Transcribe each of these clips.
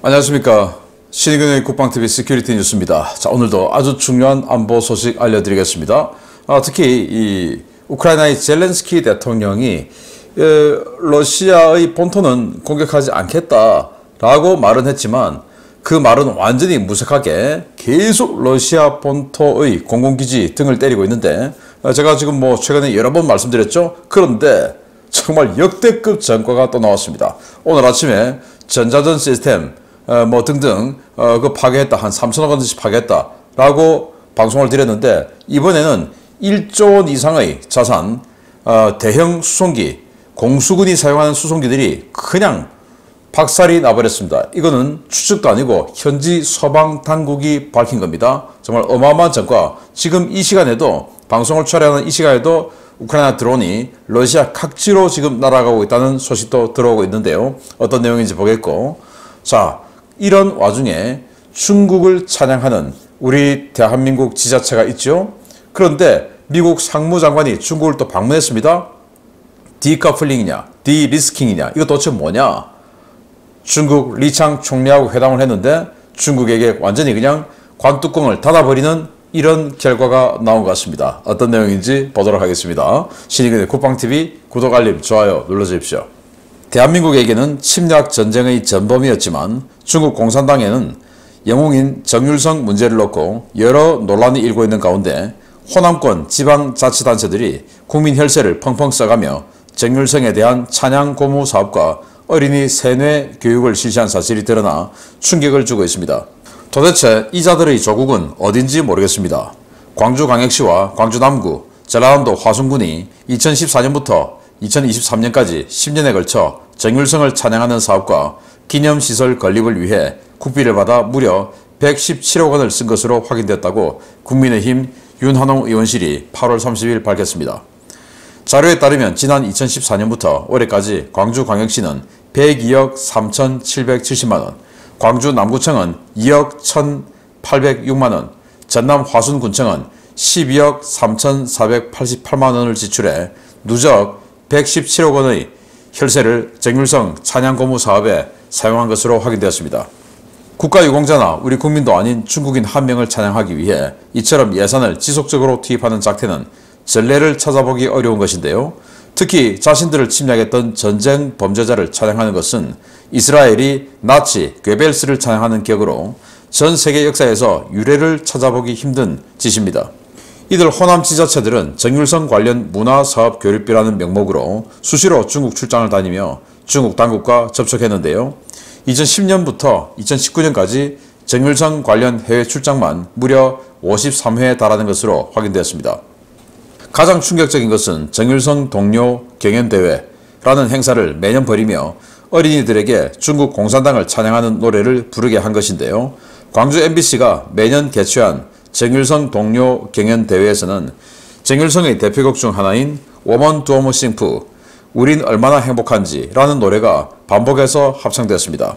안녕하십니까. 신의균의 국방TV 시큐리티 뉴스입니다. 자, 오늘도 아주 중요한 안보 소식 알려드리겠습니다. 특히 이 우크라이나의 젤렌스키 대통령이 러시아의 본토는 공격하지 않겠다라고 말은 했지만 그 말은 완전히 무색하게 계속 러시아 본토의 공군기지 등을 때리고 있는데, 제가 지금 최근에 여러 번 말씀드렸죠. 그런데 정말 역대급 전과가 또 나왔습니다. 오늘 아침에 전자전 시스템 등등 그 파괴했다, 한 3천억 원씩 파괴했다라고 방송을 드렸는데, 이번에는 1조 원 이상의 자산, 대형 수송기, 공수군이 사용하는 수송기들이 그냥 박살이 나버렸습니다. 이거는 추측도 아니고 현지 서방 당국이 밝힌 겁니다. 정말 어마어마한 전과. 지금 이 시간에도, 방송을 촬영하는 이 시간에도 우크라이나 드론이 러시아 각지로 지금 날아가고 있다는 소식도 들어오고 있는데요. 어떤 내용인지 보겠고, 자, 이런 와중에 중국을 찬양하는 우리 대한민국 지자체가 있죠. 그런데 미국 상무장관이 중국을 또 방문했습니다. 디커플링이냐 디리스킹이냐, 이거 도대체 뭐냐. 중국 리창 총리하고 회담을 했는데 중국에게 완전히 그냥 관뚜껑을 닫아버리는 이런 결과가 나온 것 같습니다. 어떤 내용인지 보도록 하겠습니다. 신의균의 국방TV 구독, 알림, 좋아요 눌러주십시오. 대한민국에게는 침략 전쟁의 전범이었지만 중국 공산당에는 영웅인 정률성 문제를 놓고 여러 논란이 일고 있는 가운데 호남권 지방자치단체들이 국민 혈세를 펑펑 써가며 정률성에 대한 찬양 고무 사업과 어린이 세뇌 교육을 실시한 사실이 드러나 충격을 주고 있습니다. 도대체 이 자들의 조국은 어딘지 모르겠습니다. 광주광역시와 광주 남구, 전라남도 화순군이 2014년부터 2023년까지 10년에 걸쳐 정율성을 찬양하는 사업과 기념시설 건립을 위해 국비를 받아 무려 117억 원을 쓴 것으로 확인됐다고 국민의힘 윤한홍 의원실이 8월 30일 밝혔습니다. 자료에 따르면 지난 2014년부터 올해까지 광주광역시는 102억 3,770만원, 광주 남구청은 2억 1,806만원, 전남 화순군청은 12억 3,488만원을 지출해 누적 117억 원의 혈세를 정율성 찬양고무 사업에 사용한 것으로 확인되었습니다. 국가유공자나 우리 국민도 아닌 중국인 한 명을 찬양하기 위해 이처럼 예산을 지속적으로 투입하는 작태는 전례를 찾아보기 어려운 것인데요. 특히 자신들을 침략했던 전쟁 범죄자를 찬양하는 것은 이스라엘이 나치 괴벨스를 찬양하는 격으로 전 세계 역사에서 유례를 찾아보기 힘든 짓입니다. 이들 호남 지자체들은 정율성 관련 문화사업 교류비라는 명목으로 수시로 중국 출장을 다니며 중국 당국과 접촉했는데요. 2010년부터 2019년까지 정율성 관련 해외 출장만 무려 53회에 달하는 것으로 확인되었습니다. 가장 충격적인 것은 정율성 동료 경연대회라는 행사를 매년 벌이며 어린이들에게 중국 공산당을 찬양하는 노래를 부르게 한 것인데요. 광주 MBC가 매년 개최한 정율성 동료 경연대회에서는 정율성의 대표곡 중 하나인 워먼 두어머 싱프, 우린 얼마나 행복한지 라는 노래가 반복해서 합창되었습니다.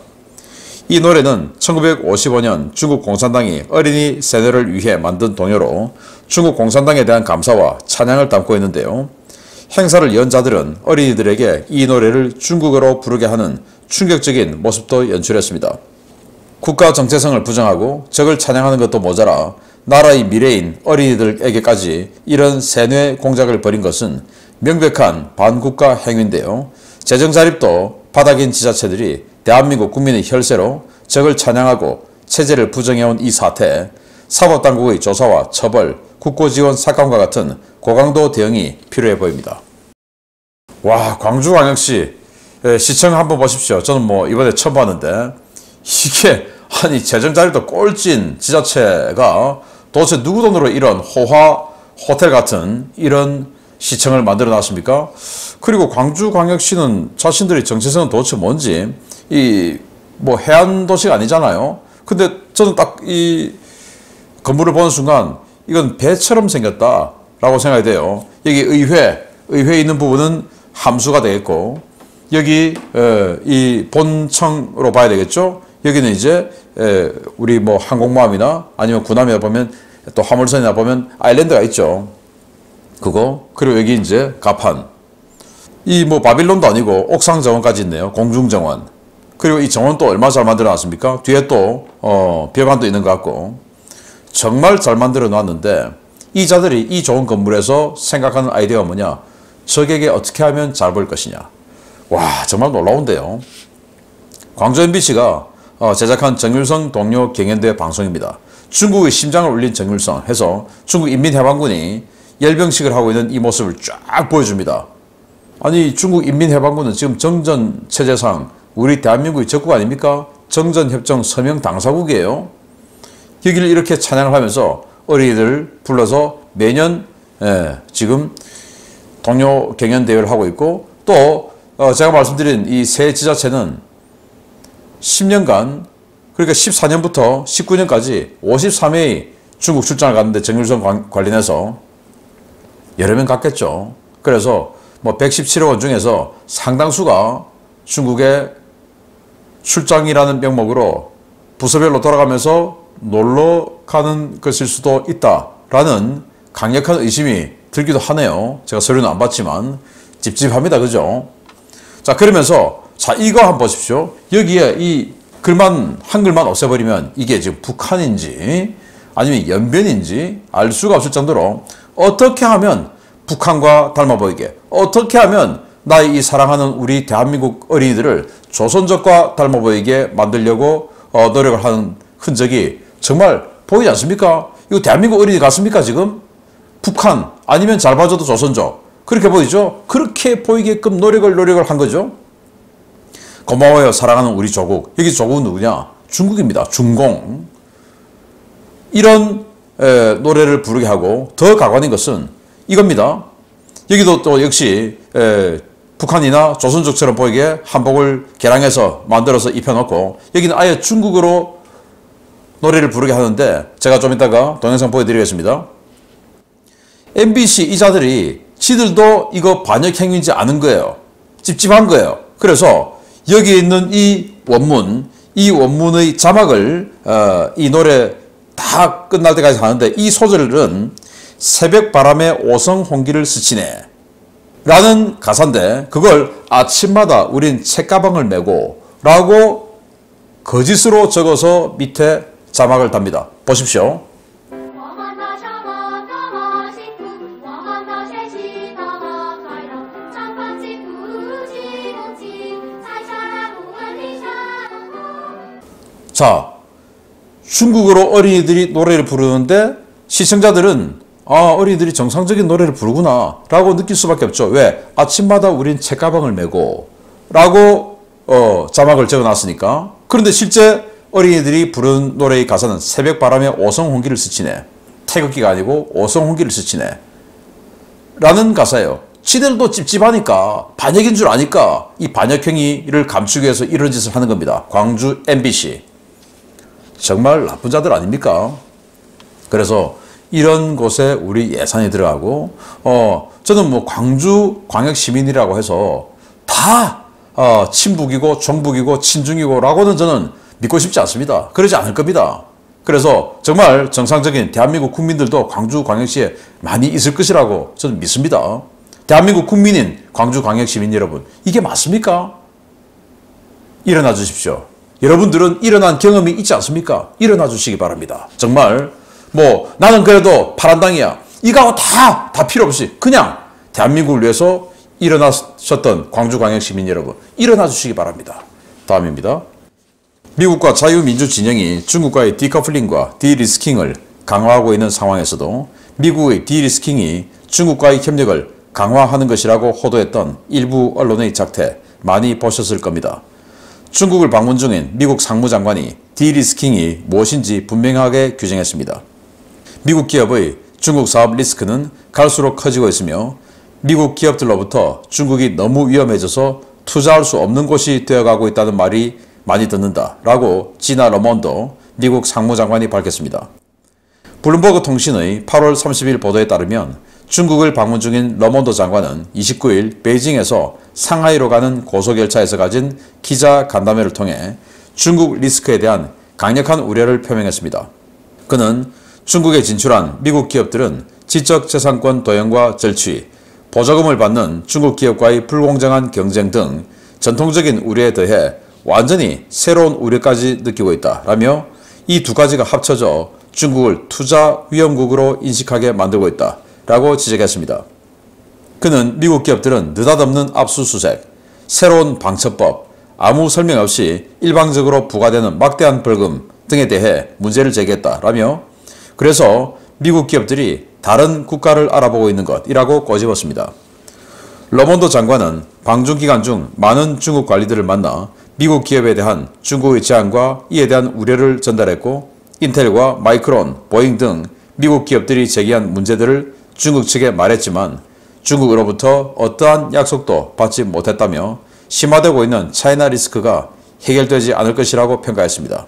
이 노래는 1955년 중국 공산당이 어린이 세뇌를 위해 만든 동요로 중국 공산당에 대한 감사와 찬양을 담고 있는데요. 행사를 연 자들은 어린이들에게 이 노래를 중국어로 부르게 하는 충격적인 모습도 연출했습니다. 국가 정체성을 부정하고 적을 찬양하는 것도 모자라 나라의 미래인 어린이들에게까지 이런 세뇌 공작을 벌인 것은 명백한 반국가 행위인데요. 재정 자립도 바닥인 지자체들이 대한민국 국민의 혈세로 적을 찬양하고 체제를 부정해온 이 사태에 사법당국의 조사와 처벌, 국고지원 삭감과 같은 고강도 대응이 필요해 보입니다. 와, 광주광역시 시청 한번 보십시오. 저는 이번에 처음 봤는데, 이게 아니 재정 자립도 꼴찐 지자체가 도대체 누구 돈으로 이런 호화 호텔 같은 이런 시청을 만들어 놨습니까? 그리고 광주광역시는 자신들의 정체성은 도대체 뭔지, 해안 도시가 아니잖아요. 근데 저는 딱 이 건물을 보는 순간 이건 배처럼 생겼다라고 생각이 돼요. 여기 의회 있는 부분은 함수가 되겠고, 여기 이 본청으로 봐야 되겠죠. 여기는 이제 우리 항공모함이나 아니면 군함이나 보면 또 화물선이나 보면 아일랜드가 있죠. 그거, 그리고 여기 이제 가판. 이 바빌론도 아니고 옥상정원까지 있네요. 공중정원. 그리고 이 정원 또 얼마나 잘 만들어 놨습니까? 뒤에 또 벽안도 있는 것 같고 정말 잘 만들어 놨는데 이 자들이 이 좋은 건물에서 생각하는 아이디어가 뭐냐? 적에게 어떻게 하면 잘 보일 것이냐. 와, 정말 놀라운데요. 광주 MBC가 제작한 정일성 동료 경연대회 방송입니다. 중국의 심장을 울린 정일성 해서 중국 인민해방군이 열병식을 하고 있는 이 모습을 쫙 보여줍니다. 아니, 중국 인민해방군은 지금 정전 체제상 우리 대한민국의 적국 아닙니까? 정전협정 서명 당사국이에요. 여기를 이렇게 찬양을 하면서 어린이들 불러서 매년 지금 동료 경연대회를 하고 있고 또 제가 말씀드린 이 새 지자체는 10년간 그러니까 14년부터 19년까지 53회의 중국 출장을 갔는데 정일성 관련해서 여러 명 갔겠죠. 그래서 뭐 117억 원 중에서 상당수가 중국의 출장이라는 명목으로 부서별로 돌아가면서 놀러 가는 것일 수도 있다라는 강력한 의심이 들기도 하네요. 제가 서류는 안 봤지만 찝찝합니다. 그죠? 자, 그러면서 자, 이거 한번 보십시오. 여기에 이 글만 한글만 없애버리면 이게 지금 북한인지 아니면 연변인지 알 수가 없을 정도로 어떻게 하면 북한과 닮아 보이게, 어떻게 하면 나의 이 사랑하는 우리 대한민국 어린이들을 조선족과 닮아 보이게 만들려고 노력을 하는 흔적이 정말 보이지 않습니까? 이거 대한민국 어린이 같습니까 지금? 북한 아니면 잘 봐줘도 조선족 그렇게 보이죠? 그렇게 보이게끔 노력을 한 거죠. 고마워요 사랑하는 우리 조국. 여기 조국은 누구냐? 중국입니다. 중공. 이런 노래를 부르게 하고 더 가관인 것은 이겁니다. 여기도 또 역시 북한이나 조선족처럼 보이게 한복을 개량해서 만들어서 입혀놓고 여기는 아예 중국어로 노래를 부르게 하는데 제가 좀 이따가 동영상 보여드리겠습니다. MBC 이자들이 지들도 이거 반역행위인지 아는 거예요. 찝찝한 거예요. 그래서 여기 있는 이 원문의 자막을 이 노래 다 끝날 때까지 하는데 이 소절은 새벽 바람에 오성 홍기를 스치네 라는 가사인데 그걸 아침마다 우린 책가방을 메고 라고 거짓으로 적어서 밑에 자막을 답니다. 보십시오. 자, 중국어로 어린이들이 노래를 부르는데 시청자들은 어린이들이 정상적인 노래를 부르구나 라고 느낄 수밖에 없죠. 왜? 아침마다 우린 책가방을 메고 라고 자막을 적어놨으니까. 그런데 실제 어린이들이 부르는 노래의 가사는 새벽 바람에 오성 홍기를 스치네. 태극기가 아니고 오성 홍기를 스치네 라는 가사예요. 지들도 찝찝하니까 반역인 줄 아니까 이 반역행위를 감추기 위해서 이런 짓을 하는 겁니다. 광주 MBC. 정말 나쁜 자들 아닙니까? 그래서 이런 곳에 우리 예산이 들어가고 저는 뭐 광주 광역 시민이라고 해서 다 친북이고 종북이고 친중이고 라고는 저는 믿고 싶지 않습니다. 그러지 않을 겁니다. 그래서 정말 정상적인 대한민국 국민들도 광주 광역시에 많이 있을 것이라고 저는 믿습니다. 대한민국 국민인 광주 광역 시민 여러분, 이게 맞습니까? 일어나 주십시오. 여러분들은 일어난 경험이 있지 않습니까? 일어나 주시기 바랍니다. 정말 뭐 나는 그래도 파란당이야 이거하고 다 필요 없이 그냥 대한민국을 위해서 일어나셨던 광주광역시민 여러분, 일어나 주시기 바랍니다. 다음입니다. 미국과 자유민주진영이 중국과의 디커플링과 디리스킹을 강화하고 있는 상황에서도 미국의 디리스킹이 중국과의 협력을 강화하는 것이라고 호도했던 일부 언론의 작태 많이 보셨을 겁니다. 중국을 방문 중인 미국 상무장관이 디리스킹이 무엇인지 분명하게 규정했습니다. 미국 기업의 중국 사업 리스크는 갈수록 커지고 있으며 미국 기업들로부터 중국이 너무 위험해져서 투자할 수 없는 곳이 되어가고 있다는 말이 많이 듣는다 라고 지나 르몬드 미국 상무장관이 밝혔습니다. 블룸버그 통신의 8월 30일 보도에 따르면 중국을 방문 중인 르몬드 장관은 29일 베이징에서 상하이로 가는 고속열차에서 가진 기자 간담회를 통해 중국 리스크에 대한 강력한 우려를 표명했습니다. 그는 중국에 진출한 미국 기업들은 지적재산권 도용과 절취, 보조금을 받는 중국 기업과의 불공정한 경쟁 등 전통적인 우려에 더해 완전히 새로운 우려까지 느끼고 있다라며 이 두 가지가 합쳐져 중국을 투자 위험국으로 인식하게 만들고 있다라고 지적했습니다. 그는 미국 기업들은 느닷없는 압수수색, 새로운 방첩법, 아무 설명 없이 일방적으로 부과되는 막대한 벌금 등에 대해 문제를 제기했다라며 그래서 미국 기업들이 다른 국가를 알아보고 있는 것이라고 꼬집었습니다. 러몬드 장관은 방중 기간 중 많은 중국 관리들을 만나 미국 기업에 대한 중국의 제안과 이에 대한 우려를 전달했고 인텔과 마이크론, 보잉 등 미국 기업들이 제기한 문제들을 중국 측에 말했지만 중국으로부터 어떠한 약속도 받지 못했다며 심화되고 있는 차이나 리스크가 해결되지 않을 것이라고 평가했습니다.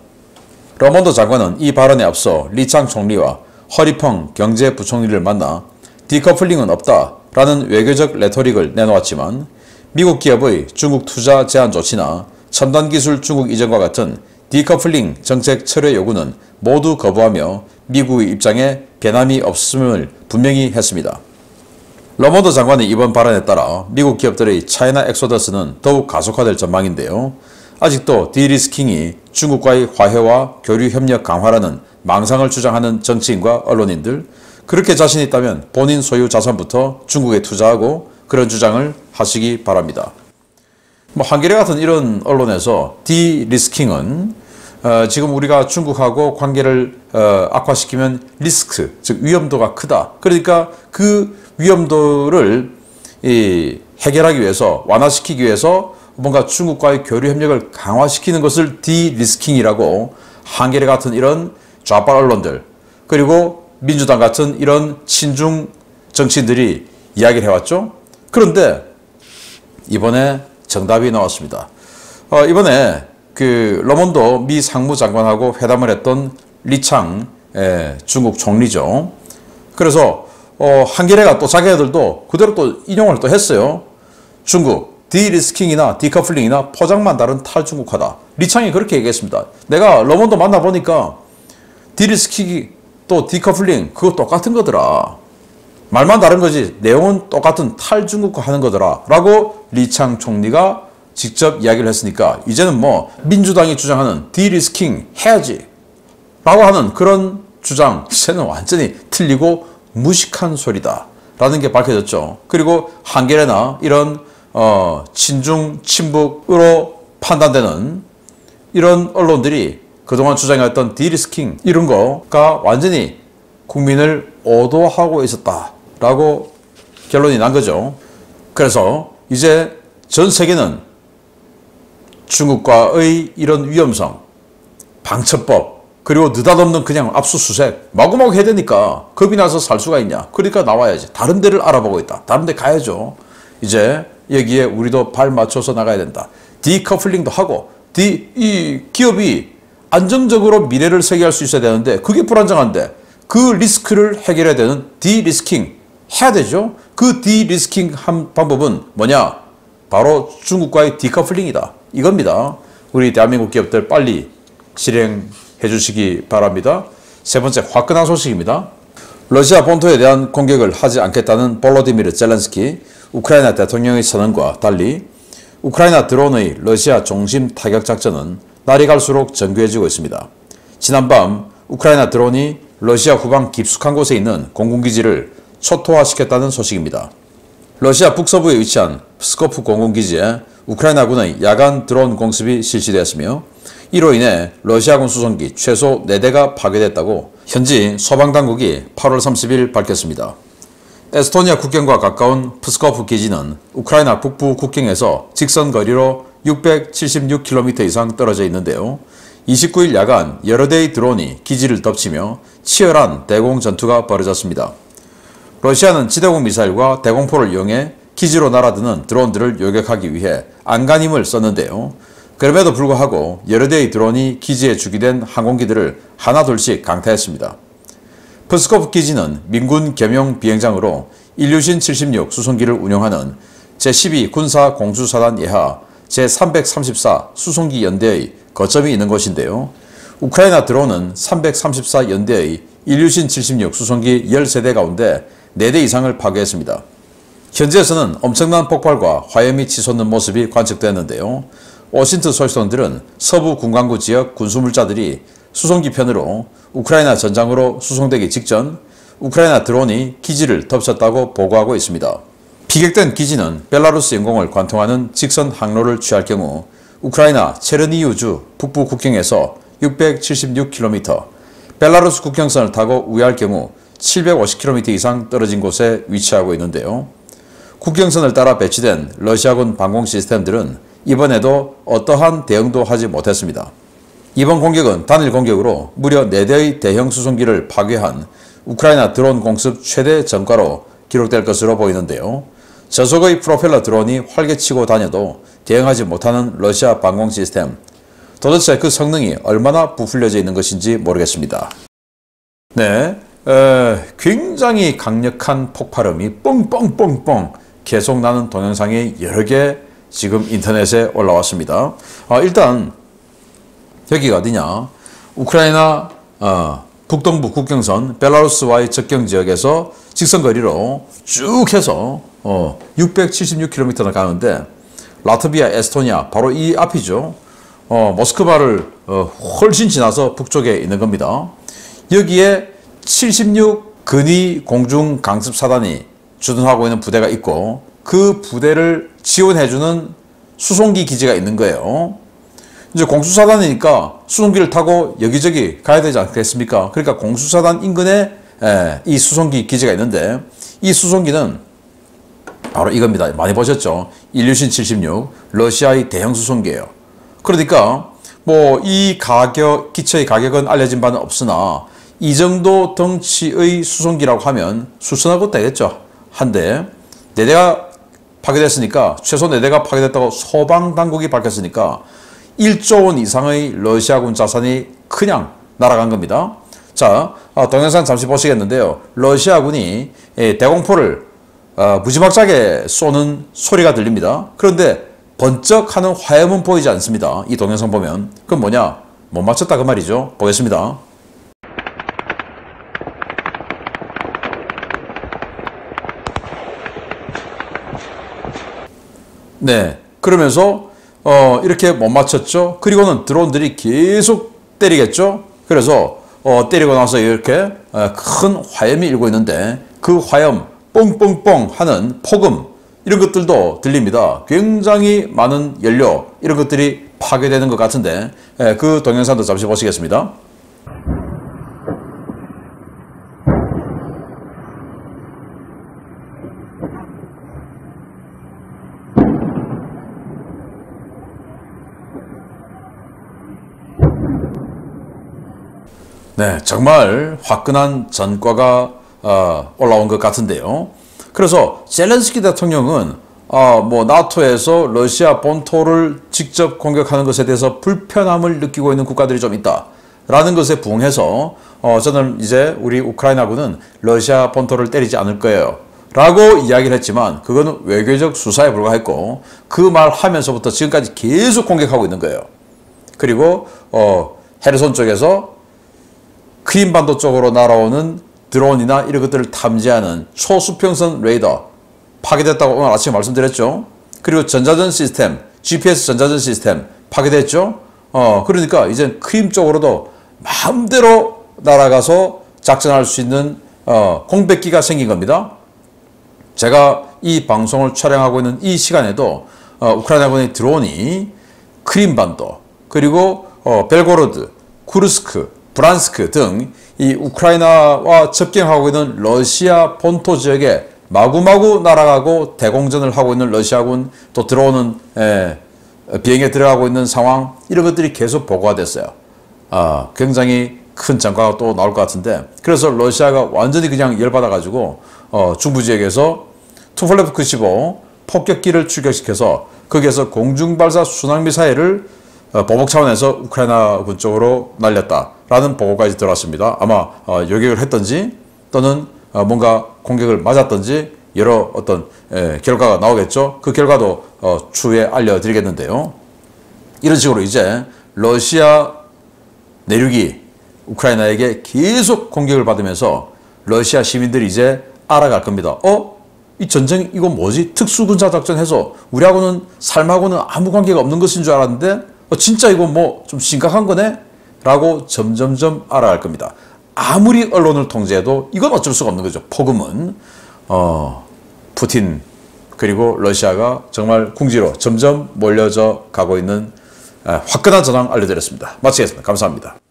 러몬드 장관은 이 발언에 앞서 리창 총리와 허리펑 경제부총리를 만나 디커플링은 없다라는 외교적 레토릭을 내놓았지만 미국 기업의 중국 투자 제한 조치나 첨단기술 중국 이전과 같은 디커플링 정책 철회 요구는 모두 거부하며 미국의 입장에 변함이 없음을 분명히 했습니다. 러몬드 장관의 이번 발언에 따라 미국 기업들의 차이나 엑소더스는 더욱 가속화될 전망인데요. 아직도 디리스킹이 중국과의 화해와 교류 협력 강화라는 망상을 주장하는 정치인과 언론인들, 그렇게 자신 있다면 본인 소유 자산부터 중국에 투자하고 그런 주장을 하시기 바랍니다. 한겨레 같은 이런 언론에서 디리스킹은 지금 우리가 중국하고 관계를 악화시키면 리스크, 즉 위험도가 크다. 그러니까 그 위험도를 해결하기 위해서, 완화시키기 위해서 뭔가 중국과의 교류 협력을 강화시키는 것을 디리스킹이라고 한겨레 같은 이런 좌빨 언론들, 그리고 민주당 같은 이런 친중 정치인들이 이야기를 해왔죠. 그런데 이번에 정답이 나왔습니다. 이번에 그 러몬도 미 상무장관하고 회담을 했던 리창 중국 총리죠. 그래서 한겨레가 또 자기네들도 그대로 또 인용을 또 했어요. 중국 디리스킹이나 디커플링이나 포장만 다른 탈중국화다. 리창이 그렇게 얘기했습니다. 내가 러몬도 만나보니까 디리스킹이 또 디커플링 그거 똑같은 거더라. 말만 다른 거지 내용은 똑같은 탈중국화 하는 거더라 라고 리창 총리가 직접 이야기를 했으니까 이제는 뭐 민주당이 주장하는 디리스킹 해야지 라고 하는 그런 주장 이제는 완전히 틀리고 무식한 소리다 라는 게 밝혀졌죠. 그리고 한겨레나 이런 친중 친북으로 판단되는 이런 언론들이 그동안 주장했던 디리스킹 이런 거가 완전히 국민을 오도하고 있었다 라고 결론이 난 거죠. 그래서 이제 전 세계는 중국과의 이런 위험성, 방첩법, 그리고 느닷없는 그냥 압수수색 마구마구 해야 되니까 겁이 나서 살 수가 있냐. 그러니까 나와야지. 다른 데를 알아보고 있다. 다른 데 가야죠. 이제 여기에 우리도 발 맞춰서 나가야 된다. 디커플링도 하고 이 기업이 안정적으로 미래를 설계할 수 있어야 되는데 그게 불안정한데 그 리스크를 해결해야 되는 디리스킹 해야 되죠. 그 디리스킹 한 방법은 뭐냐? 바로 중국과의 디커플링이다. 이겁니다. 우리 대한민국 기업들 빨리 실행해 주시기 바랍니다. 세 번째 화끈한 소식입니다. 러시아 본토에 대한 공격을 하지 않겠다는 볼로디미르 젤렌스키 우크라이나 대통령의 선언과 달리 우크라이나 드론의 러시아 중심 타격 작전은 날이 갈수록 정교해지고 있습니다. 지난밤 우크라이나 드론이 러시아 후방 깊숙한 곳에 있는 공군기지를 초토화시켰다는 소식입니다. 러시아 북서부에 위치한 프스코프 공군기지에 우크라이나군의 야간 드론 공습이 실시되었으며 이로 인해 러시아군 수송기 최소 4대가 파괴됐다고 현지 소방당국이 8월 30일 밝혔습니다. 에스토니아 국경과 가까운 프스코프 기지는 우크라이나 북부 국경에서 직선 거리로 676km 이상 떨어져 있는데요. 29일 야간 여러 대의 드론이 기지를 덮치며 치열한 대공 전투가 벌어졌습니다. 러시아는 지대공 미사일과 대공포를 이용해 기지로 날아드는 드론들을 요격하기 위해 안간힘을 썼는데요. 그럼에도 불구하고 여러 대의 드론이 기지에 주기된 항공기들을 하나둘씩 강타했습니다. 프스코프 기지는 민군 겸용 비행장으로 일류신 76 수송기를 운용하는 제12 군사공수사단 예하 제334 수송기 연대의 거점이 있는 곳인데요. 우크라이나 드론은 334 연대의 일류신 76 수송기 13대 가운데 4대 이상을 파괴했습니다. 현지에서는 엄청난 폭발과 화염이 치솟는 모습이 관측되었는데요. 오신트 소식통들은 서부 군강구 지역 군수물자들이 수송기 편으로 우크라이나 전장으로 수송되기 직전 우크라이나 드론이 기지를 덮쳤다고 보고하고 있습니다. 피격된 기지는 벨라루스 영공을 관통하는 직선 항로를 취할 경우 우크라이나 체르니우주 북부 국경에서 676km, 벨라루스 국경선을 타고 우회할 경우 750km 이상 떨어진 곳에 위치하고 있는데요. 국경선을 따라 배치된 러시아군 방공 시스템들은 이번에도 어떠한 대응도 하지 못했습니다. 이번 공격은 단일 공격으로 무려 4대의 대형 수송기를 파괴한 우크라이나 드론 공습 최대 전과로 기록될 것으로 보이는데요. 저속의 프로펠러 드론이 활개치고 다녀도 대응하지 못하는 러시아 방공 시스템. 도대체 그 성능이 얼마나 부풀려져 있는 것인지 모르겠습니다. 네, 굉장히 강력한 폭발음이 뻥뻥뻥뻥 계속 나는 동영상이 여러 개 지금 인터넷에 올라왔습니다. 일단 여기가 어디냐? 우크라이나 북동부 국경선 벨라루스와의 접경 지역에서 직선거리로 쭉 해서 676km나 가는데 라트비아, 에스토니아 바로 이 앞이죠. 모스크바를 훨씬 지나서 북쪽에 있는 겁니다. 여기에 76 근위 공중 강습 사단이 주둔하고 있는 부대가 있고 그 부대를 지원해주는 수송기 기지가 있는 거예요. 이제 공수사단이니까 수송기를 타고 여기저기 가야 되지 않겠습니까? 그러니까 공수사단 인근에 이 수송기 기지가 있는데 이 수송기는 바로 이겁니다. 많이 보셨죠? 일류신 76 러시아의 대형 수송기예요. 그러니까 뭐 이 가격, 기체의 가격은 알려진 바는 없으나 이 정도 덩치의 수송기라고 하면 수천억 원 되겠죠. 한데 4대가 파괴됐으니까 최소 4대가 파괴됐다고 소방당국이 밝혔으니까 1조 원 이상의 러시아군 자산이 그냥 날아간 겁니다. 자, 동영상 잠시 보시겠는데요. 러시아군이 대공포를 무지막지하게 쏘는 소리가 들립니다. 그런데 번쩍하는 화염은 보이지 않습니다. 이 동영상 보면. 그건 뭐냐? 못 맞췄다 그 말이죠. 보겠습니다. 네, 그러면서 이렇게 못 맞췄죠. 그리고는 드론들이 계속 때리겠죠. 그래서 때리고 나서 이렇게 큰 화염이 일고 있는데 그 화염 뻥뻥뻥 하는 폭음 이런 것들도 들립니다. 굉장히 많은 연료 이런 것들이 파괴되는 것 같은데 그 동영상도 잠시 보시겠습니다. 네, 정말 화끈한 전과가 올라온 것 같은데요. 그래서 젤렌스키 대통령은 뭐 나토에서 러시아 본토를 직접 공격하는 것에 대해서 불편함을 느끼고 있는 국가들이 좀 있다라는 것에 부응해서 저는 이제 우리 우크라이나군은 러시아 본토를 때리지 않을 거예요 라고 이야기를 했지만 그거는 외교적 수사에 불과했고 그 말 하면서부터 지금까지 계속 공격하고 있는 거예요. 그리고 헤르손 쪽에서 크림반도 쪽으로 날아오는 드론이나 이런 것들을 탐지하는 초수평선 레이더 파괴됐다고 오늘 아침에 말씀드렸죠. 그리고 전자전 시스템, GPS 전자전 시스템 파괴됐죠. 그러니까 이제 크림 쪽으로도 마음대로 날아가서 작전할 수 있는 공백기가 생긴 겁니다. 제가 이 방송을 촬영하고 있는 이 시간에도 우크라이나군의 드론이 크림반도 그리고 벨고로드, 쿠르스크, 브란스크 등 이 우크라이나와 접경하고 있는 러시아 본토 지역에 마구마구 날아가고 대공전을 하고 있는 러시아군 또 들어오는 비행에 들어가고 있는 상황 이런 것들이 계속 보고가 됐어요. 굉장히 큰 전과가 또 나올 것 같은데 그래서 러시아가 완전히 그냥 열받아 가지고 중부 지역에서 투폴레프크 15 폭격기를 출격시켜서 거기에서 공중발사 순항미사일을 보복 차원에서 우크라이나 군 쪽으로 날렸다라는 보고까지 들어왔습니다. 아마 요격을 했던지 또는 뭔가 공격을 맞았던지 여러 어떤 결과가 나오겠죠. 그 결과도 추후에 알려드리겠는데요. 이런 식으로 이제 러시아 내륙이 우크라이나에게 계속 공격을 받으면서 러시아 시민들이 이제 알아갈 겁니다. 이 전쟁 이거 뭐지? 특수군사작전 해서 우리하고는 삶하고는 아무 관계가 없는 것인 줄 알았는데 진짜 이거 뭐 좀 심각한 거네? 라고 점점점 알아갈 겁니다. 아무리 언론을 통제해도 이건 어쩔 수가 없는 거죠. 폭음은 푸틴 그리고 러시아가 정말 궁지로 점점 몰려져 가고 있는 화끈한 전황 알려드렸습니다. 마치겠습니다. 감사합니다.